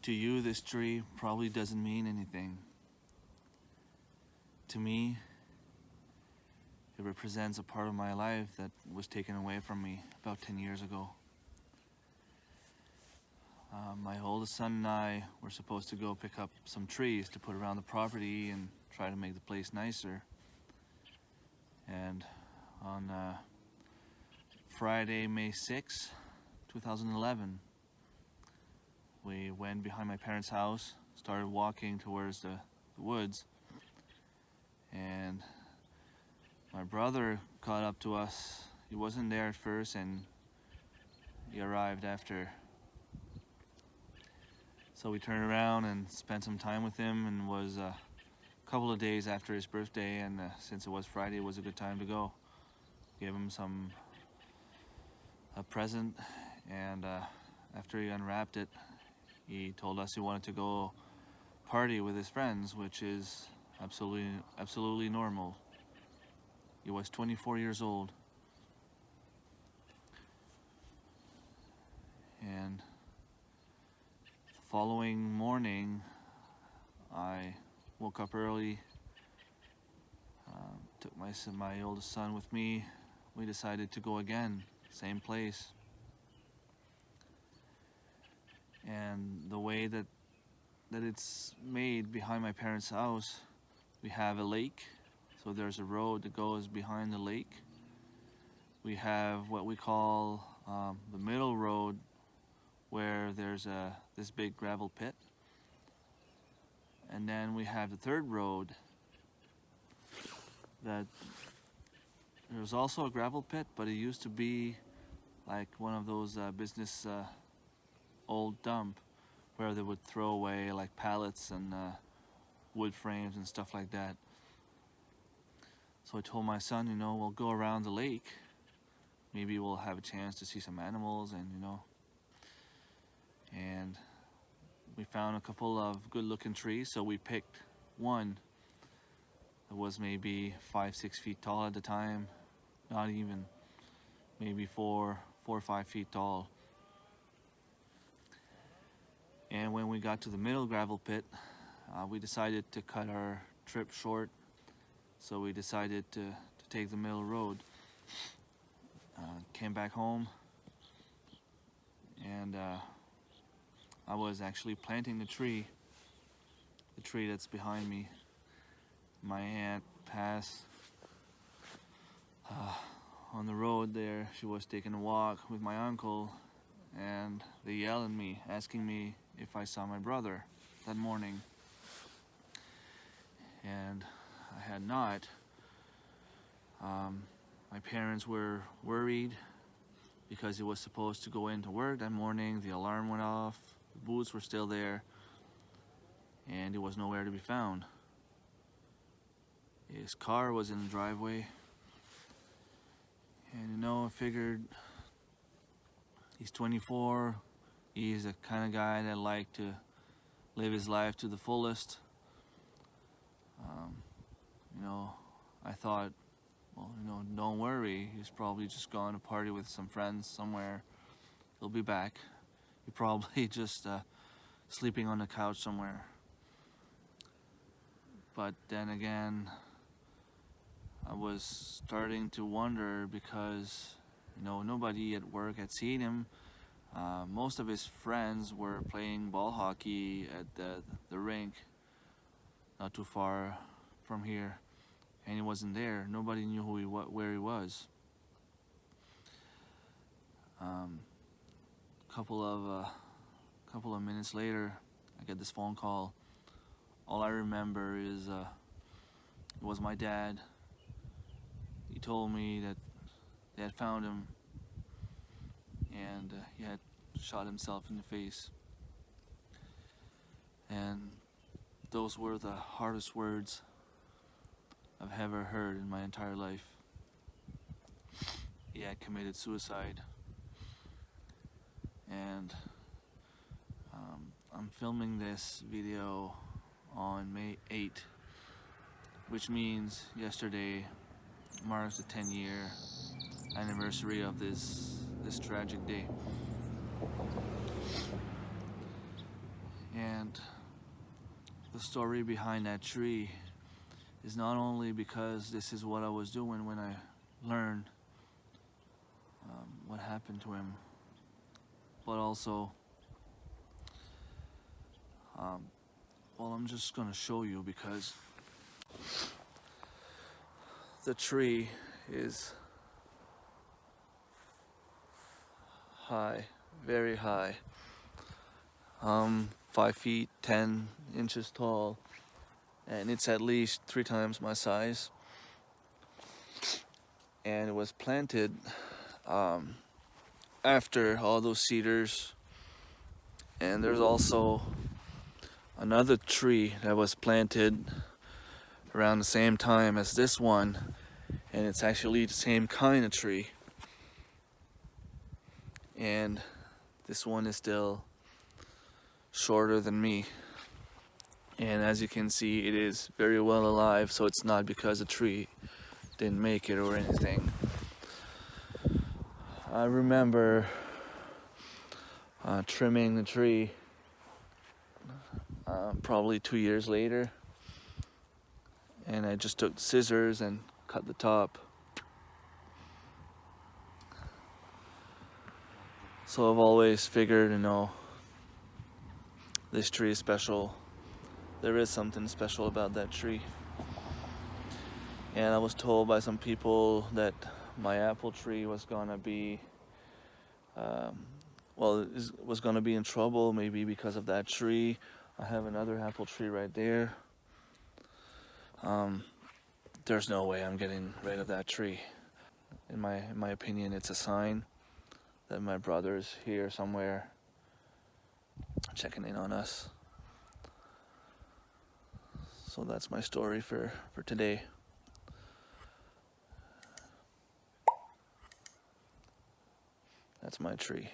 To you, this tree probably doesn't mean anything. To me, it represents a part of my life that was taken away from me about 10 years ago. My oldest son and I were supposed to go pick up some trees to put around the property and try to make the place nicer. And on Friday, May 6, 2011, we went behind my parents' house, started walking towards the woods, and my brother caught up to us. He wasn't there at first, and he arrived after. So we turned around and spent some time with him, and was a couple of days after his birthday, and since it was Friday, it was a good time to go. Gave him a present, and after he unwrapped it, he told us he wanted to go party with his friends, which is absolutely normal. He was 24 years old. And the following morning, I woke up early, took my oldest son with me. We decided to go again, same place. And the way that it's made behind my parents' house, we have a lake. So there's a road that goes behind the lake. We have what we call the middle road, where there's this big gravel pit. And then we have the third road that there's also a gravel pit, but it used to be like one of those business old dump where they would throw away like pallets and wood frames and stuff like that. So I told my son, we'll go around the lake. Maybe we'll have a chance to see some animals, and we found a couple of good looking trees, so we picked one that was maybe 5-6 feet tall at the time, not even, maybe 4 or 5 feet tall. And when we got to the middle gravel pit, we decided to cut our trip short, so we decided to take the middle road. Came back home, and I was actually planting the tree that's behind me. My aunt passed on the road there. She was taking a walk with my uncle, and they yelled at me, asking me if I saw my brother that morning. And I had not. My parents were worried because he was supposed to go into work that morning. The alarm went off, the boots were still there, and he was nowhere to be found. His car was in the driveway, and I figured he's 24. He's the kind of guy that liked to live his life to the fullest. I thought, don't worry. He's probably just gone to party with some friends somewhere. He'll be back. He's probably just sleeping on the couch somewhere. But then again, I was starting to wonder because, nobody at work had seen him. Most of his friends were playing ball hockey at the rink not too far from here, and he wasn't there. Nobody knew where he was. Couple of minutes later, I get this phone call. All I remember is it was my dad. He told me that they had found him, and he had shot himself in the face. And those were the hardest words I've ever heard in my entire life. He had committed suicide. And I'm filming this video on May 8th, which means yesterday marks the 10-year anniversary of this tragic day. And the story behind that tree is not only because this is what I was doing when I learned what happened to him, but also, well, I'm just gonna show you because the tree is high, very high. 5 feet 10 inches tall, and it's at least 3 times my size. And it was planted after all those cedars. And there's also another tree that was planted around the same time as this one, and it's actually the same kind of tree. And this one is still shorter than me. And as you can see, it is very well alive, so it's not because the tree didn't make it or anything. I remember trimming the tree probably 2 years later, and I just took scissors and cut the top. So I've always figured, this tree is special. There is something special about that tree. And I was told by some people that my apple tree was gonna be, was gonna be in trouble maybe because of that tree. I have another apple tree right there. There's no way I'm getting rid of that tree. In my opinion, it's a sign that my brother's here somewhere checking in on us. So that's my story for today. That's my tree.